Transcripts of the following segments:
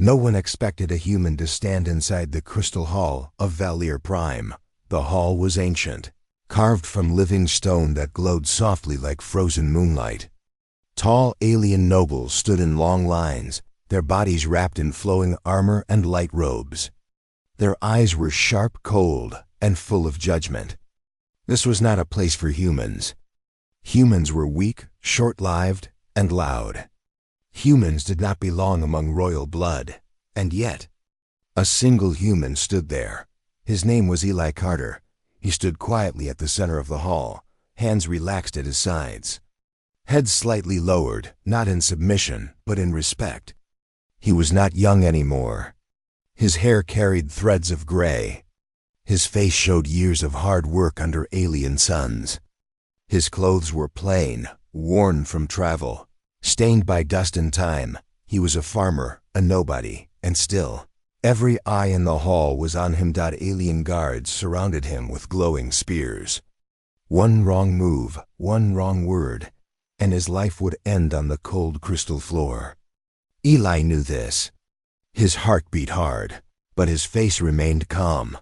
No one expected a human to stand inside the crystal hall of Valir Prime. The hall was ancient, carved from living stone that glowed softly like frozen moonlight. Tall alien nobles stood in long lines, their bodies wrapped in flowing armor and light robes. Their eyes were sharp, cold, and full of judgment. This was not a place for humans. Humans were weak, short-lived, and loud. Humans did not belong among royal blood, and yet, a single human stood there. His name was Eli Carter. He stood quietly at the center of the hall, hands relaxed at his sides. Head slightly lowered, not in submission, but in respect. He was not young anymore. His hair carried threads of gray. His face showed years of hard work under alien suns. His clothes were plain, worn from travel, stained by dust and time. He was a farmer, a nobody, and still, every eye in the hall was on him. Alien guards surrounded him with glowing spears. One wrong move, one wrong word, and his life would end on the cold crystal floor. Eli knew this. His heart beat hard, but his face remained calm,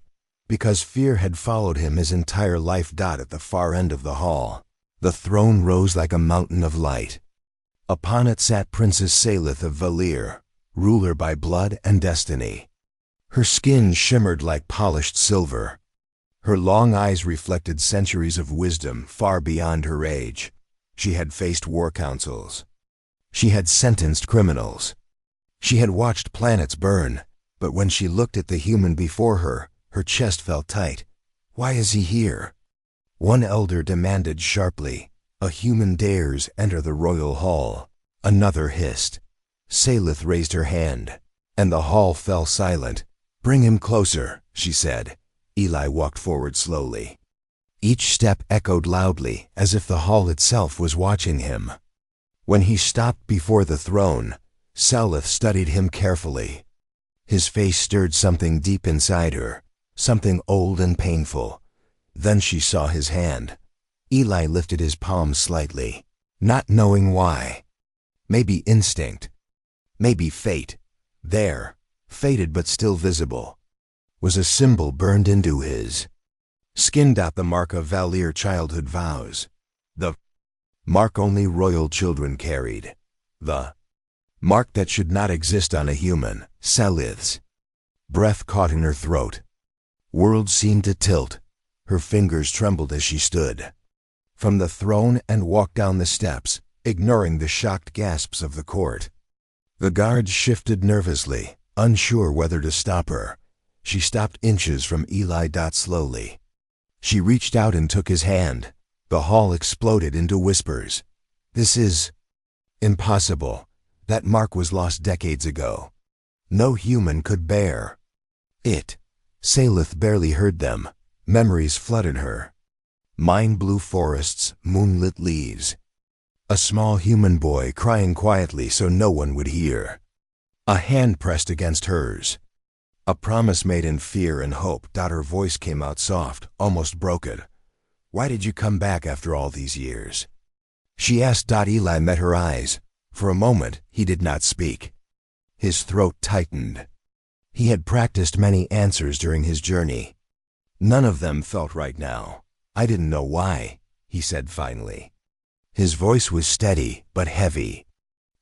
because fear had followed him his entire life. At the far end of the hall, the throne rose like a mountain of light. Upon it sat Princess Salith of Valir, ruler by blood and destiny. Her skin shimmered like polished silver. Her long eyes reflected centuries of wisdom far beyond her age. She had faced war councils. She had sentenced criminals. She had watched planets burn, but when she looked at the human before her, her chest felt tight. Why is he here? One elder demanded sharply. A human dares enter the royal hall. Another hissed. Salith raised her hand, and the hall fell silent. Bring him closer, she said. Eli walked forward slowly. Each step echoed loudly, as if the hall itself was watching him. When he stopped before the throne, Salith studied him carefully. His face stirred something deep inside her, something old and painful. Then she saw his hand. Eli lifted his palm slightly, not knowing why. Maybe instinct. Maybe fate. There, faded but still visible, was a symbol burned into his skin. The mark of Valir childhood vows. The mark only royal children carried. The mark that should not exist on a human. Salith's breath caught in her throat. Worlds seemed to tilt. Her fingers trembled as she stood from the throne and walked down the steps, ignoring the shocked gasps of the court. The guards shifted nervously, unsure whether to stop her. She stopped inches from Eli. Slowly. She reached out and took his hand. The hall exploded into whispers. This is impossible. That mark was lost decades ago. No human could bear it. Salith barely heard them. Memories flooded her. Mind-blue forests, moonlit leaves. A small human boy crying quietly so no one would hear. A hand pressed against hers. A promise made in fear and hope. Her voice came out soft, almost broken. Why did you come back after all these years? She asked. Eli met her eyes. For a moment, he did not speak. His throat tightened. He had practiced many answers during his journey. None of them felt right now. I didn't know why, he said finally. His voice was steady, but heavy.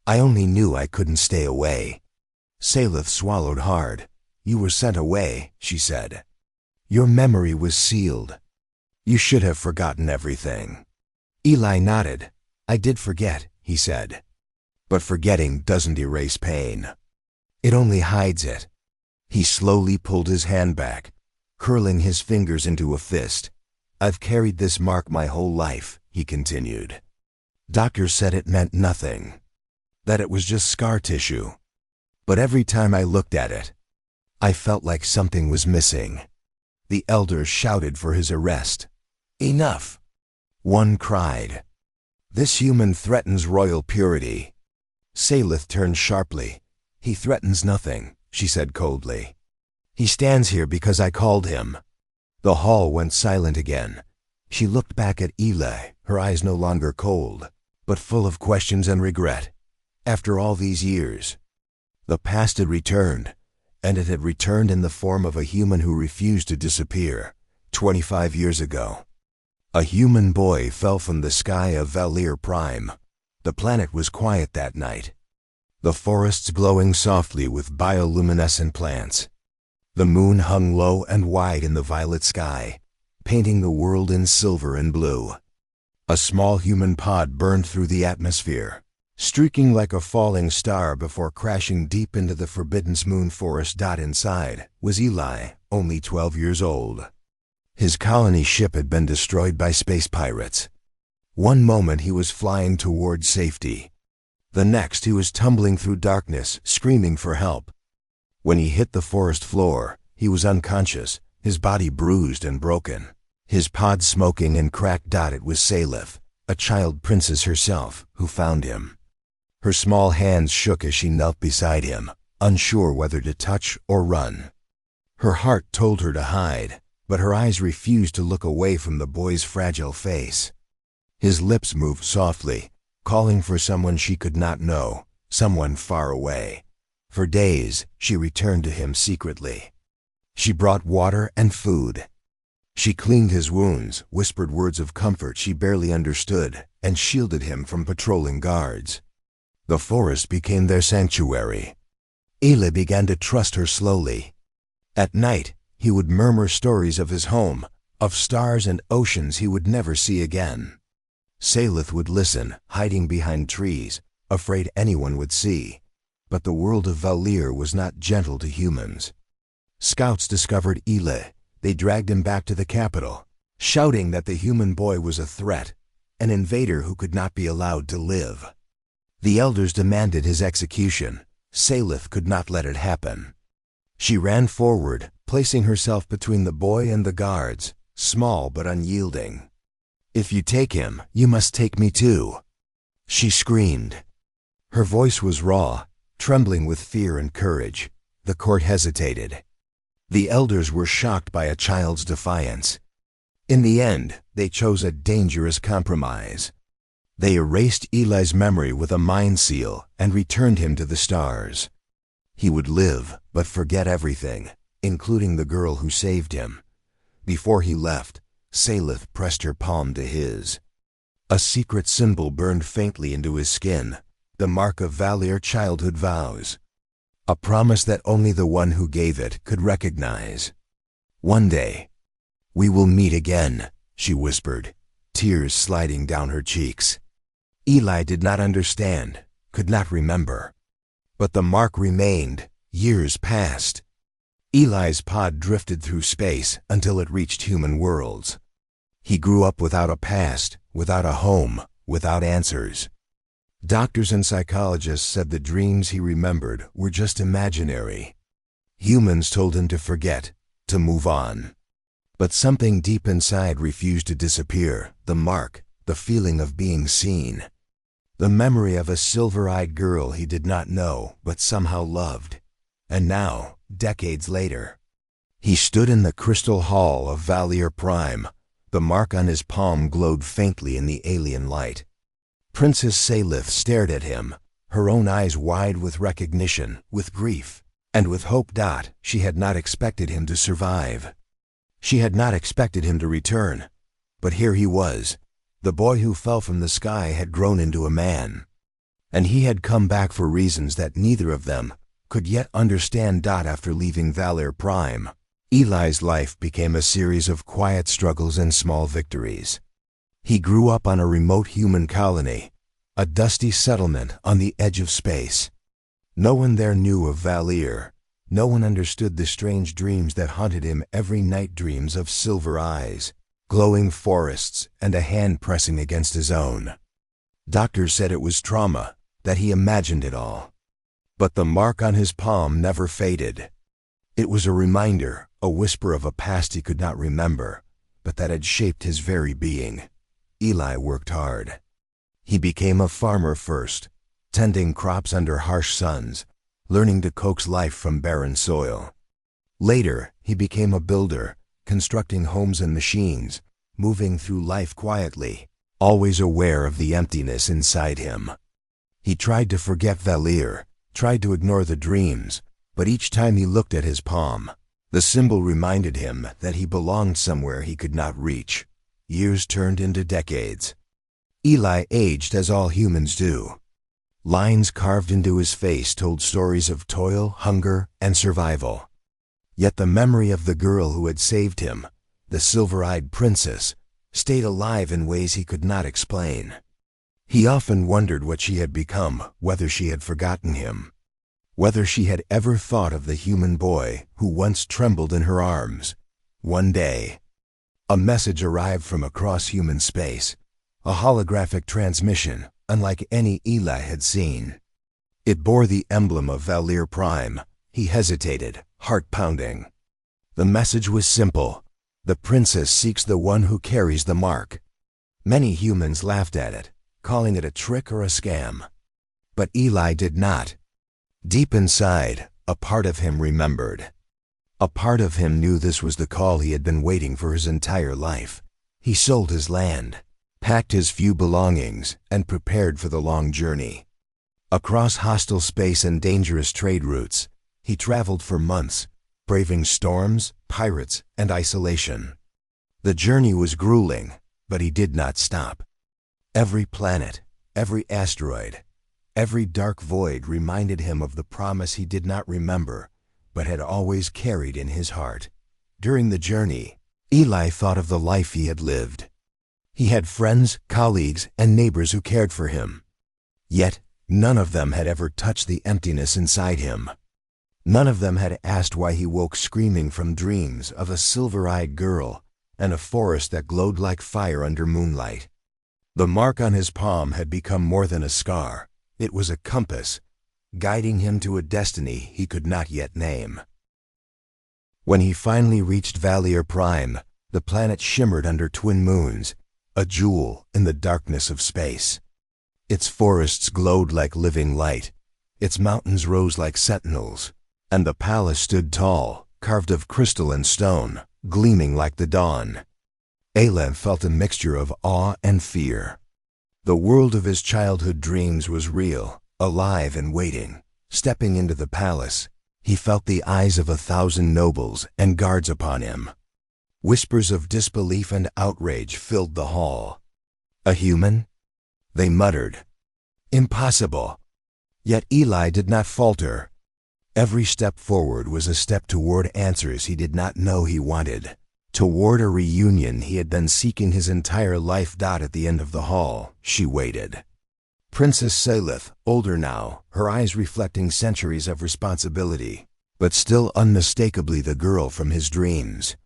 I only knew I couldn't stay away. Salith swallowed hard. You were sent away, she said. Your memory was sealed. You should have forgotten everything. Eli nodded. I did forget, he said. But forgetting doesn't erase pain. It only hides it. He slowly pulled his hand back, curling his fingers into a fist. I've carried this mark my whole life, he continued. Doctors said it meant nothing, that it was just scar tissue. But every time I looked at it, I felt like something was missing. The elders shouted for his arrest. Enough! One cried. This human threatens royal purity. Salith turned sharply. He threatens nothing, she said coldly. He stands here because I called him. The hall went silent again. She looked back at Eli, her eyes no longer cold, but full of questions and regret. After all these years, The past had returned, and it had returned in the form of a human who refused to disappear. 25 years ago, a human boy fell from the sky of Valier Prime. The planet was quiet that night, the forests glowing softly with bioluminescent plants. The moon hung low and wide in the violet sky, painting the world in silver and blue. A small human pod burned through the atmosphere, streaking like a falling star before crashing deep into the forbidden moon forest. Inside was Eli, only 12 years old. His colony ship had been destroyed by space pirates. One moment he was flying toward safety. The next he was tumbling through darkness, screaming for help. When he hit the forest floor, he was unconscious, his body bruised and broken, his pod smoking and cracked. It was Salith, a child princess herself, who found him. Her small hands shook as she knelt beside him, unsure whether to touch or run. Her heart told her to hide, but her eyes refused to look away from the boy's fragile face. His lips moved softly, calling for someone she could not know, someone far away. For days, she returned to him secretly. She brought water and food. She cleaned his wounds, whispered words of comfort she barely understood, and shielded him from patrolling guards. The forest became their sanctuary. Eli began to trust her slowly. At night, he would murmur stories of his home, of stars and oceans he would never see again. Salith would listen, hiding behind trees, afraid anyone would see. But the world of Valier was not gentle to humans. Scouts discovered Eli. They dragged him back to the capital, shouting that the human boy was a threat, an invader who could not be allowed to live. The elders demanded his execution. Salith could not let it happen. She ran forward, placing herself between the boy and the guards, small but unyielding. "If you take him, you must take me too," she screamed. Her voice was raw, trembling with fear and courage. The court hesitated. The elders were shocked by a child's defiance. In the end, they chose a dangerous compromise. They erased Eli's memory with a mind seal and returned him to the stars. He would live, but forget everything, including the girl who saved him. Before he left, Salith pressed her palm to his. A secret symbol burned faintly into his skin, the mark of Valier childhood vows. A promise that only the one who gave it could recognize. "One day, we will meet again," she whispered, tears sliding down her cheeks. Eli did not understand, could not remember. But the mark remained. Years passed. Eli's pod drifted through space until it reached human worlds. He grew up without a past, without a home, without answers. Doctors and psychologists said the dreams he remembered were just imaginary. Humans told him to forget, to move on. But something deep inside refused to disappear, the mark, the feeling of being seen. The memory of a silver-eyed girl he did not know but somehow loved. And now, decades later, he stood in the crystal hall of Valier Prime. The mark on his palm glowed faintly in the alien light. Princess Salith stared at him, her own eyes wide with recognition, with grief, and with hope. She had not expected him to survive. She had not expected him to return. But here he was. The boy who fell from the sky had grown into a man. And he had come back for reasons that neither of them could yet understand. After leaving Valier Prime, Eli's life became a series of quiet struggles and small victories. He grew up on a remote human colony, a dusty settlement on the edge of space. No one there knew of Valier. No one understood the strange dreams that haunted him every night, dreams of silver eyes, glowing forests, and a hand pressing against his own. Doctors said it was trauma, that he imagined it all. But the mark on his palm never faded. It was a reminder, a whisper of a past he could not remember, but that had shaped his very being. Eli worked hard. He became a farmer first, tending crops under harsh suns, learning to coax life from barren soil. Later, he became a builder, constructing homes and machines, moving through life quietly, always aware of the emptiness inside him. He tried to forget Valier, tried to ignore the dreams, but each time he looked at his palm, the symbol reminded him that he belonged somewhere he could not reach. Years turned into decades. Eli aged as all humans do. Lines carved into his face told stories of toil, hunger, and survival. Yet the memory of the girl who had saved him, the silver-eyed princess, stayed alive in ways he could not explain. He often wondered what she had become, whether she had forgotten him, whether she had ever thought of the human boy who once trembled in her arms. One day, a message arrived from across human space, a holographic transmission unlike any Eli had seen. It bore the emblem of Valier Prime. He hesitated, heart pounding. The message was simple: the princess seeks the one who carries the mark. Many humans laughed at it, calling it a trick or a scam. But Eli did not. Deep inside, a part of him remembered. A part of him knew this was the call he had been waiting for his entire life. He sold his land, packed his few belongings, and prepared for the long journey. Across hostile space and dangerous trade routes, he traveled for months, braving storms, pirates, and isolation. The journey was grueling, but he did not stop. Every planet, every asteroid, every dark void reminded him of the promise he did not remember, but had always carried in his heart. During the journey, Eli thought of the life he had lived. He had friends, colleagues, and neighbors who cared for him. Yet, none of them had ever touched the emptiness inside him. None of them had asked why he woke screaming from dreams of a silver-eyed girl and a forest that glowed like fire under moonlight. The mark on his palm had become more than a scar. It was a compass, guiding him to a destiny he could not yet name. When he finally reached Valier Prime, the planet shimmered under twin moons, a jewel in the darkness of space. Its forests glowed like living light, its mountains rose like sentinels, and the palace stood tall, carved of crystal and stone, gleaming like the dawn. Eli felt a mixture of awe and fear. The world of his childhood dreams was real, alive and waiting. Stepping into the palace, he felt the eyes of 1,000 nobles and guards upon him. Whispers of disbelief and outrage filled the hall. A human? They muttered. Impossible. Yet Eli did not falter. Every step forward was a step toward answers he did not know he wanted. Toward a reunion he had been seeking his entire life. At the end of the hall, she waited. Princess Salith, older now, her eyes reflecting centuries of responsibility, but still unmistakably the girl from his dreams.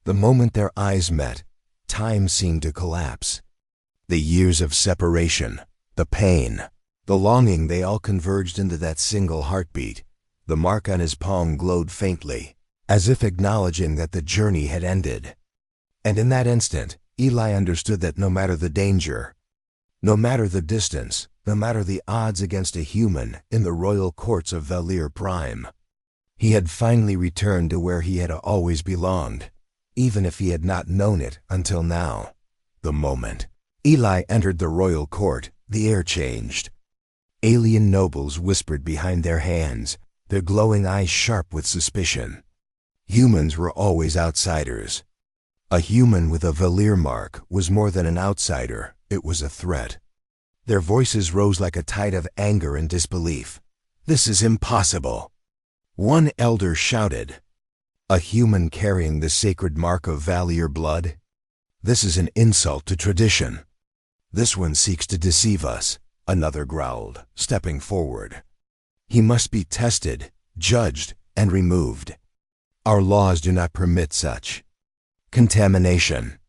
The moment their eyes met, time seemed to collapse. The years of separation, the pain, the longing, they all converged into that single heartbeat. The mark on his palm glowed faintly, as if acknowledging that the journey had ended. And in that instant, Eli understood that no matter the danger, no matter the distance, no matter the odds against a human in the royal courts of Valier Prime, he had finally returned to where he had always belonged, even if he had not known it until now. The moment Eli entered the royal court, the air changed. Alien nobles whispered behind their hands, their glowing eyes sharp with suspicion. Humans were always outsiders. A human with a Valier mark was more than an outsider, it was a threat. Their voices rose like a tide of anger and disbelief. This is impossible. One elder shouted. A human carrying the sacred mark of Valier blood? This is an insult to tradition. This one seeks to deceive us, another growled, stepping forward. He must be tested, judged, and removed. Our laws do not permit such contamination.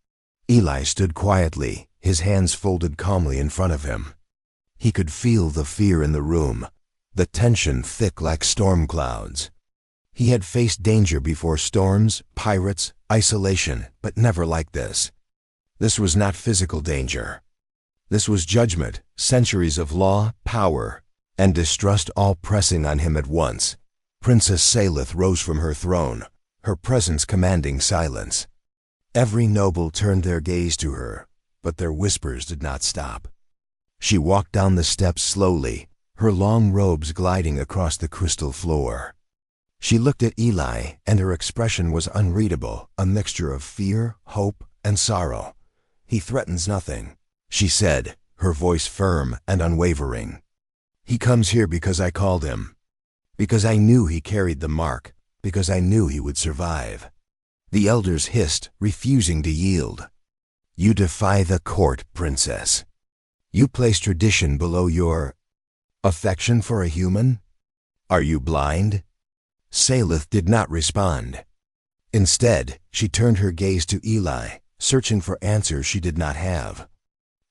Eli stood quietly, his hands folded calmly in front of him. He could feel the fear in the room, the tension thick like storm clouds. He had faced danger before: storms, pirates, isolation, but never like this. This was not physical danger. This was judgment, centuries of law, power, and distrust all pressing on him at once. Princess Salith rose from her throne, her presence commanding silence. Every noble turned their gaze to her, but their whispers did not stop. She walked down the steps slowly, her long robes gliding across the crystal floor. She looked at Eli, and her expression was unreadable, a mixture of fear, hope, and sorrow. "He threatens nothing," she said, her voice firm and unwavering. "He comes here because I called him. Because I knew he carried the mark. Because I knew he would survive." The elders hissed, refusing to yield. "You defy the court, princess. You place tradition below your affection for a human? Are you blind?" Salith did not respond. Instead, she turned her gaze to Eli, searching for answers she did not have.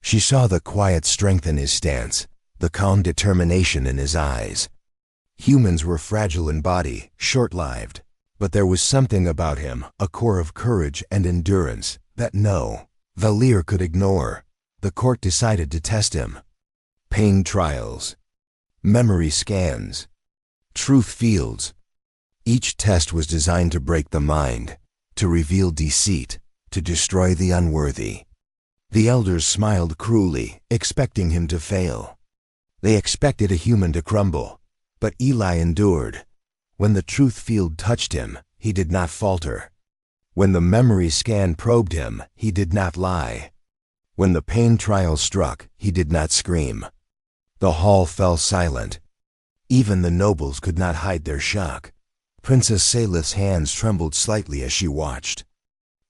She saw the quiet strength in his stance, the calm determination in his eyes. Humans were fragile in body, short-lived, but there was something about him, a core of courage and endurance, that no Valir could ignore. The court decided to test him. Pain trials, memory scans, truth fields. Each test was designed to break the mind, to reveal deceit, to destroy the unworthy. The elders smiled cruelly, expecting him to fail. They expected a human to crumble, but Eli endured. When the truth field touched him, he did not falter. When the memory scan probed him, he did not lie. When the pain trial struck, he did not scream. The hall fell silent. Even the nobles could not hide their shock. Princess Salith's hands trembled slightly as she watched.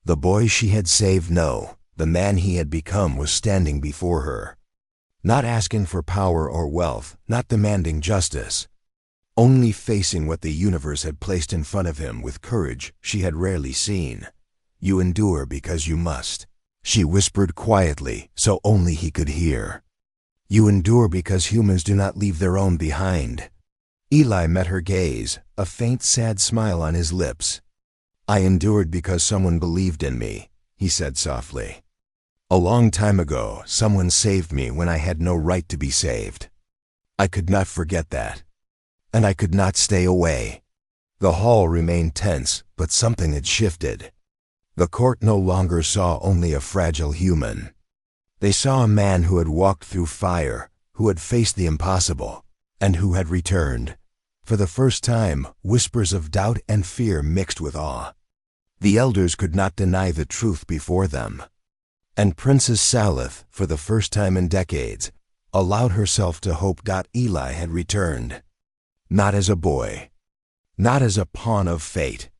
The boy she had saved, no, the man he had become, was standing before her. Not asking for power or wealth, not demanding justice. Only facing what the universe had placed in front of him with courage she had rarely seen. "You endure because you must," she whispered quietly so only he could hear. "You endure because humans do not leave their own behind." Eli met her gaze, a faint sad smile on his lips. "I endured because someone believed in me," he said softly. "A long time ago, someone saved me when I had no right to be saved. I could not forget that. And I could not stay away." The hall remained tense, but something had shifted. The court no longer saw only a fragile human. They saw a man who had walked through fire, who had faced the impossible, and who had returned. For the first time, whispers of doubt and fear mixed with awe. The elders could not deny the truth before them. And Princess Salith, for the first time in decades, allowed herself to hope Eli had returned. Not as a boy, not as a pawn of fate,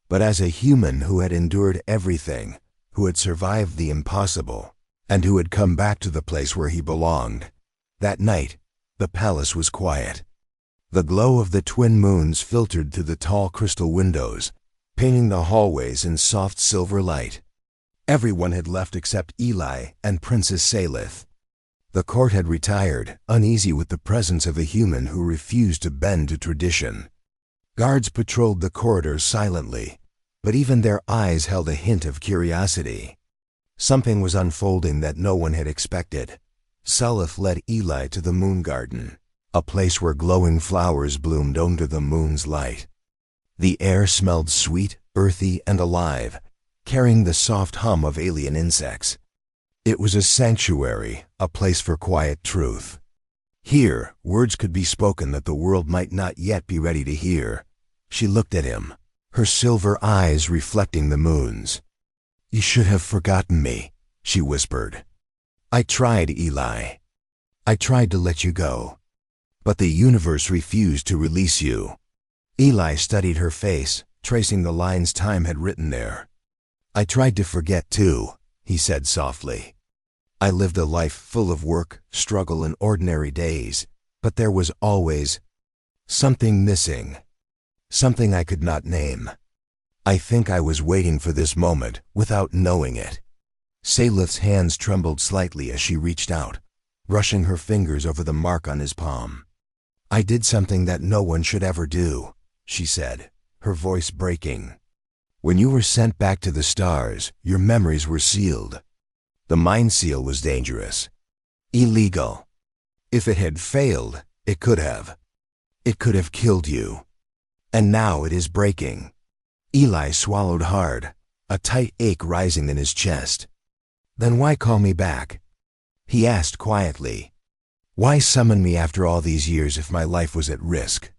but as a human who had endured everything, who had survived the impossible, and who had come back to the place where he belonged. That night, the palace was quiet. The glow of the twin moons filtered through the tall crystal windows, painting the hallways in soft silver light. Everyone had left except Eli and Princess Salith. The court had retired, uneasy with the presence of a human who refused to bend to tradition. Guards patrolled the corridors silently, but even their eyes held a hint of curiosity. Something was unfolding that no one had expected. Salith led Eli to the moon garden, a place where glowing flowers bloomed under the moon's light. The air smelled sweet, earthy, and alive, carrying the soft hum of alien insects. It was a sanctuary, a place for quiet truth. Here, words could be spoken that the world might not yet be ready to hear. She looked at him, her silver eyes reflecting the moon's. "You should have forgotten me," she whispered. "I tried, Eli. I tried to let you go. But the universe refused to release you." Eli studied her face, tracing the lines time had written there. "I tried to forget too," he said softly. "I lived a life full of work, struggle, and ordinary days, but there was always something missing, something I could not name. I think I was waiting for this moment without knowing it." Salith's hands trembled slightly as she reached out, brushing her fingers over the mark on his palm. "I did something that no one should ever do," she said, her voice breaking. "When you were sent back to the stars, your memories were sealed. The mind seal was dangerous, illegal. If it had failed, it could have. It could have killed you. And now it is breaking." Eli swallowed hard, a tight ache rising in his chest. "Then why call me back?" he asked quietly. Why summon me after all these years if my life was at risk?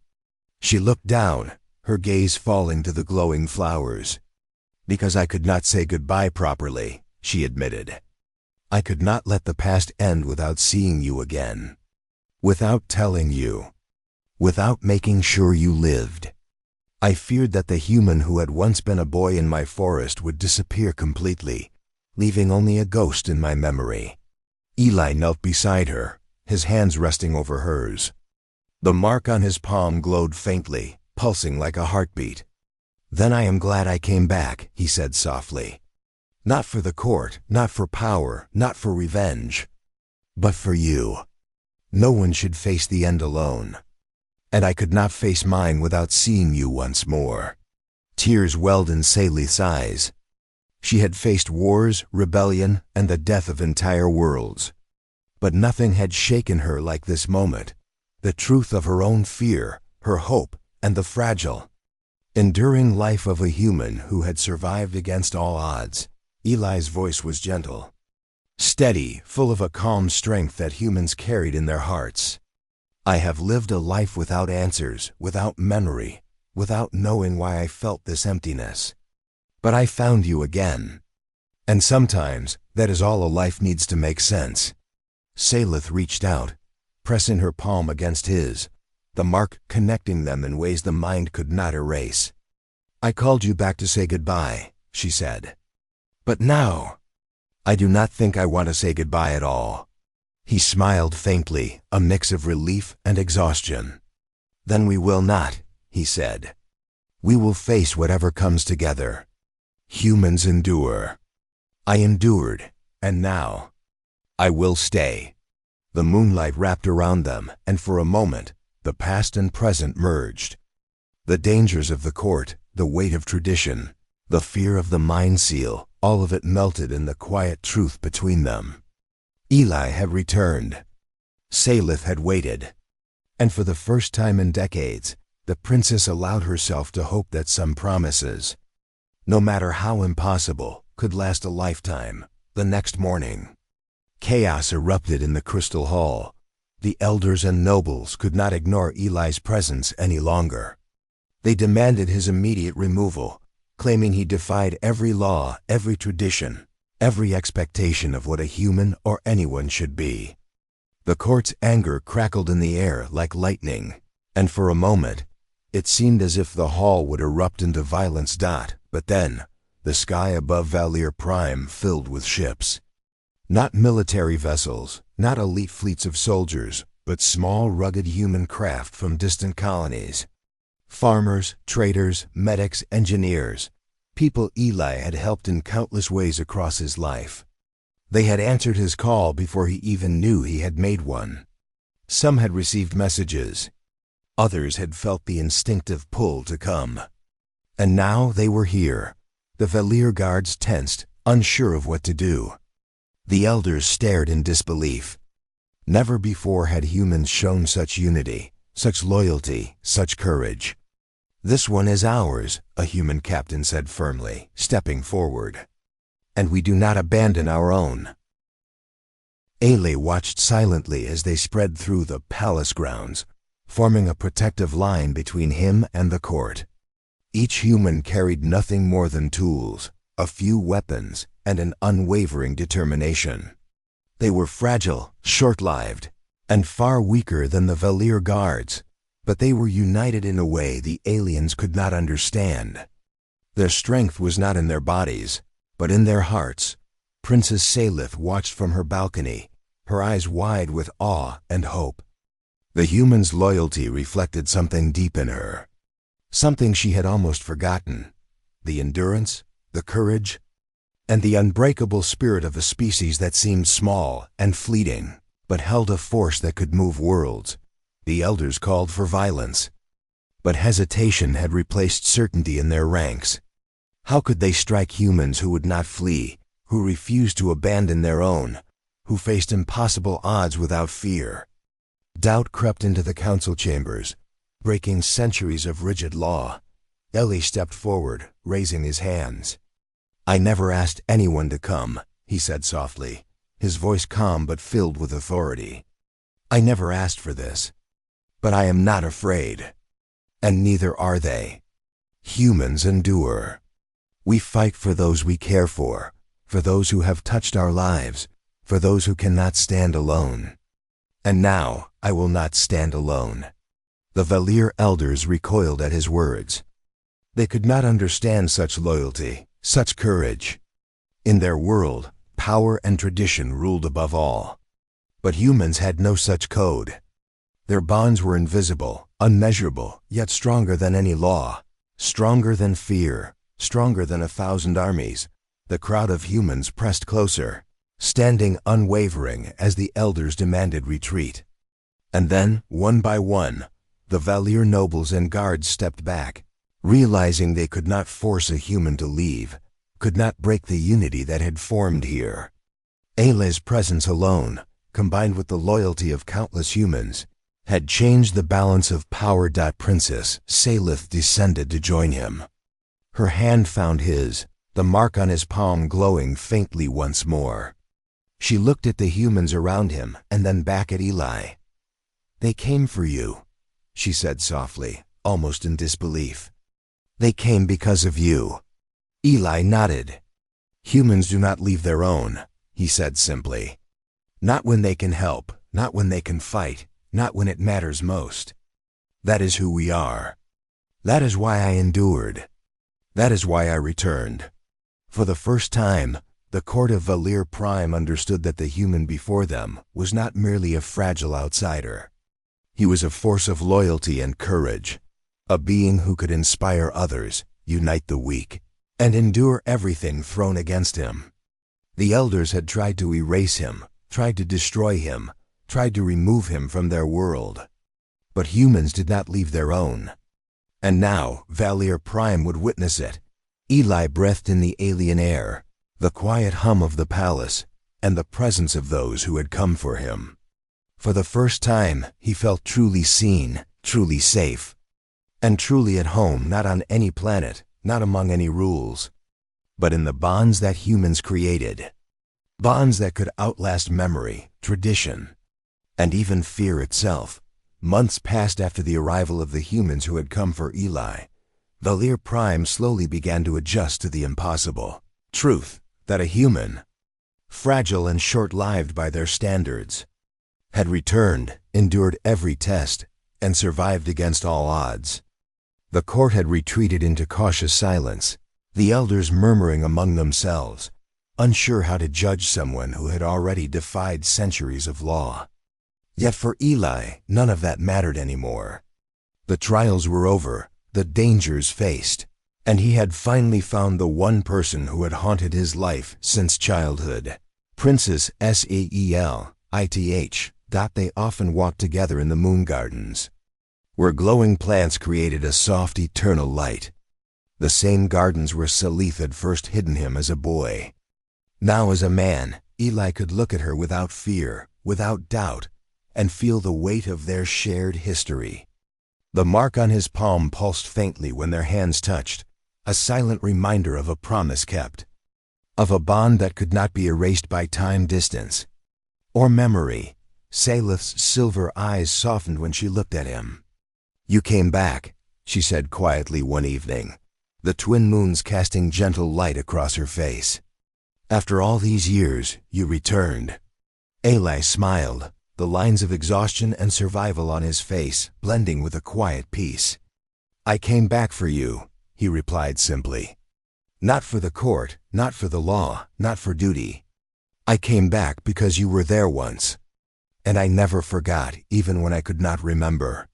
She looked down, her gaze falling to the glowing flowers. Because I could not say goodbye properly, she admitted. I could not let the past end without seeing you again. Without telling you. Without making sure you lived. I feared that the human who had once been a boy in my forest would disappear completely, leaving only a ghost in my memory. Eli knelt beside her, his hands resting over hers. The mark on his palm glowed faintly, pulsing like a heartbeat. Then I am glad I came back, he said softly. Not for the court, not for power, not for revenge, but for you. No one should face the end alone. And I could not face mine without seeing you once more. Tears welled in Salith's eyes. She had faced wars, rebellion, and the death of entire worlds. But nothing had shaken her like this moment. The truth of her own fear, her hope, and the fragile, enduring life of a human who had survived against all odds. Eli's voice was gentle, steady, full of a calm strength that humans carried in their hearts. I have lived a life without answers, without memory, without knowing why I felt this emptiness. But I found you again. And sometimes, that is all a life needs to make sense. Salith reached out, pressing her palm against his, the mark connecting them in ways the mind could not erase. I called you back to say goodbye, she said. But now, I do not think I want to say goodbye at all. He smiled faintly, a mix of relief and exhaustion. Then we will not, he said. We will face whatever comes together. Humans endure. I endured, and now, I will stay. The moonlight wrapped around them, and for a moment, the past and present merged. The dangers of the court, the weight of tradition, the fear of the mind seal, all of it melted in the quiet truth between them. Eli had returned. Salith had waited. And for the first time in decades, the princess allowed herself to hope that some promises, no matter how impossible, could last a lifetime. The next morning, chaos erupted in the Crystal Hall. The elders and nobles could not ignore Eli's presence any longer. They demanded his immediate removal, claiming he defied every law, every tradition, every expectation of what a human or anyone should be. The court's anger crackled in the air like lightning, and for a moment, it seemed as if the hall would erupt into violence. But then, the sky above Valier Prime filled with ships. Not military vessels, not elite fleets of soldiers, but small, rugged human craft from distant colonies. Farmers, traders, medics, engineers, people Eli had helped in countless ways across his life. They had answered his call before he even knew he had made one. Some had received messages. Others had felt the instinctive pull to come. And now they were here. The Valier guards tensed, unsure of what to do. The elders stared in disbelief. Never before had humans shown such unity, such loyalty, such courage. This one is ours, a human captain said firmly, stepping forward. And we do not abandon our own. Ailey watched silently as they spread through the palace grounds, forming a protective line between him and the court. Each human carried nothing more than tools, a few weapons, and an unwavering determination. They were fragile, short-lived, and far weaker than the Valier guards, but they were united in a way the aliens could not understand. Their strength was not in their bodies, but in their hearts. Princess Salith watched from her balcony, her eyes wide with awe and hope. The human's loyalty reflected something deep in her, something she had almost forgotten: the endurance, the courage, and the unbreakable spirit of a species that seemed small and fleeting, but held a force that could move worlds. The elders called for violence, but hesitation had replaced certainty in their ranks. How could they strike humans who would not flee, who refused to abandon their own, who faced impossible odds without fear? Doubt crept into the council chambers, breaking centuries of rigid law. Eli stepped forward, raising his hands. I never asked anyone to come, he said softly, his voice calm but filled with authority. I never asked for this. But I am not afraid. And neither are they. Humans endure. We fight for those we care for those who have touched our lives, for those who cannot stand alone. And now I will not stand alone." The Valir elders recoiled at his words. They could not understand such loyalty, such courage. In their world, power and tradition ruled above all. But humans had no such code. Their bonds were invisible, unmeasurable, yet stronger than any law, stronger than fear, stronger than 1,000 armies. The crowd of humans pressed closer, standing unwavering as the elders demanded retreat. And then, one by one, the Valir nobles and guards stepped back, realizing they could not force a human to leave, could not break the unity that had formed here. Ayla's presence alone, combined with the loyalty of countless humans, had changed the balance of power. Princess Salith descended to join him. Her hand found his, the mark on his palm glowing faintly once more. She looked at the humans around him and then back at Eli. "They came for you," she said softly, almost in disbelief. "They came because of you." Eli nodded. "Humans do not leave their own," he said simply. "Not when they can help, not when they can fight, not when it matters most. That is who we are. That is why I endured. That is why I returned." For the first time, the court of Valir Prime understood that the human before them was not merely a fragile outsider. He was a force of loyalty and courage, a being who could inspire others, unite the weak, and endure everything thrown against him. The elders had tried to erase him, tried to destroy him, tried to remove him from their world. But humans did not leave their own. And now Valir Prime would witness it. Eli breathed in the alien air, the quiet hum of the palace, and the presence of those who had come for him. For the first time, he felt truly seen, truly safe, and truly at home, not on any planet, not among any rules, but in the bonds that humans created. Bonds that could outlast memory, tradition, and even fear itself. Months passed after the arrival of the humans who had come for Eli. Valir Prime slowly began to adjust to the impossible truth that a human, fragile and short-lived by their standards, had returned, endured every test, and survived against all odds. The court had retreated into cautious silence, the elders murmuring among themselves, unsure how to judge someone who had already defied centuries of law. Yet for Eli, none of that mattered anymore. The trials were over, the dangers faced, and he had finally found the one person who had haunted his life since childhood. Princess Saelith. They often walked together in the moon gardens, where glowing plants created a soft, eternal light. The same gardens where Salith had first hidden him as a boy. Now as a man, Eli could look at her without fear, without doubt, and feel the weight of their shared history. The mark on his palm pulsed faintly when their hands touched, a silent reminder of a promise kept, of a bond that could not be erased by time, distance, or memory. Salith's silver eyes softened when she looked at him. "You came back," she said quietly one evening, the twin moons casting gentle light across her face. "After all these years, you returned." Eli smiled, the lines of exhaustion and survival on his face blending with a quiet peace. "I came back for you," he replied simply. "Not for the court, not for the law, not for duty. I came back because you were there once. And I never forgot, even when I could not remember."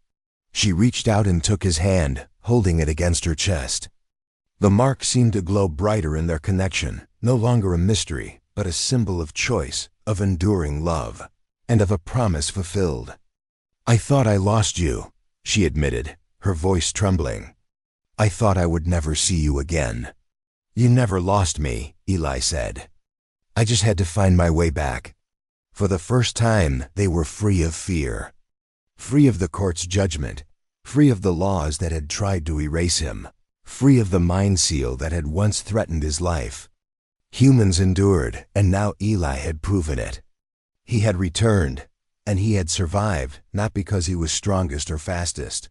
She reached out and took his hand, holding it against her chest. The mark seemed to glow brighter in their connection, no longer a mystery, but a symbol of choice, of enduring love, and of a promise fulfilled. "I thought I lost you," she admitted, her voice trembling. "I thought I would never see you again." "You never lost me," Eli said. "I just had to find my way back." For the first time, they were free of fear. Free of the court's judgment, free of the laws that had tried to erase him, free of the mind seal that had once threatened his life. Humans endured, and now Eli had proven it. He had returned, And he had survived, not because he was strongest or fastest,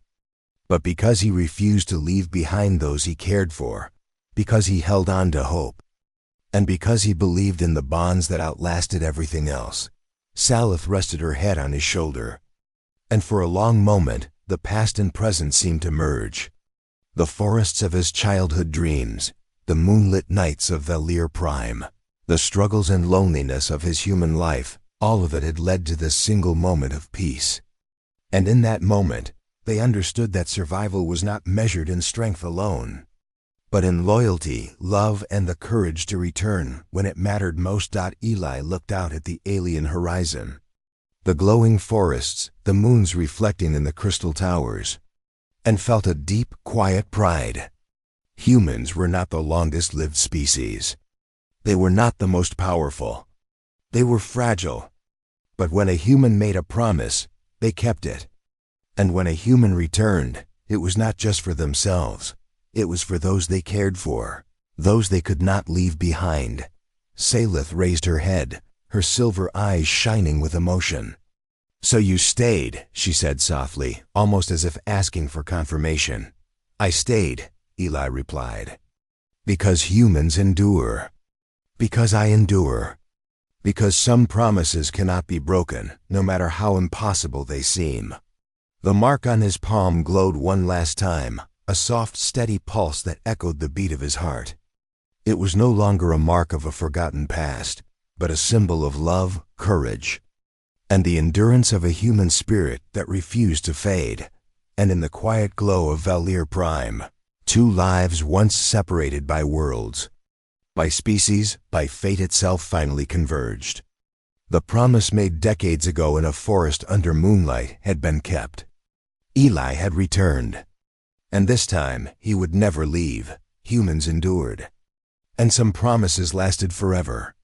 but because he refused to leave behind those he cared for, because he held on to hope, and because he believed in the bonds that outlasted everything else. Salith rested her head on his shoulder, and for a long moment, the past and present seemed to merge. The forests of his childhood dreams, the moonlit nights of Valir Prime, the struggles and loneliness of his human life, all of it had led to this single moment of peace. And in that moment, they understood that survival was not measured in strength alone, but in loyalty, love, and the courage to return when it mattered most. Eli looked out at the alien horizon. The glowing forests, the moons reflecting in the crystal towers, and felt a deep, quiet pride. Humans were not the longest-lived species. They were not the most powerful. They were fragile. But when a human made a promise, they kept it. And when a human returned, it was not just for themselves. It was for those they cared for, those they could not leave behind. Salith raised her head, her silver eyes shining with emotion. "So you stayed," she said softly, almost as if asking for confirmation. "I stayed," Eli replied. "Because humans endure. Because I endure. Because some promises cannot be broken, no matter how impossible they seem." The mark on his palm glowed one last time, a soft, steady pulse that echoed the beat of his heart. It was no longer a mark of a forgotten past, but a symbol of love, courage, and the endurance of a human spirit that refused to fade. And in the quiet glow of Valir Prime, two lives once separated by worlds, by species, by fate itself, finally converged. The promise made decades ago in a forest under moonlight had been kept. Eli had returned. And this time, he would never leave. Humans endured. And some promises lasted forever.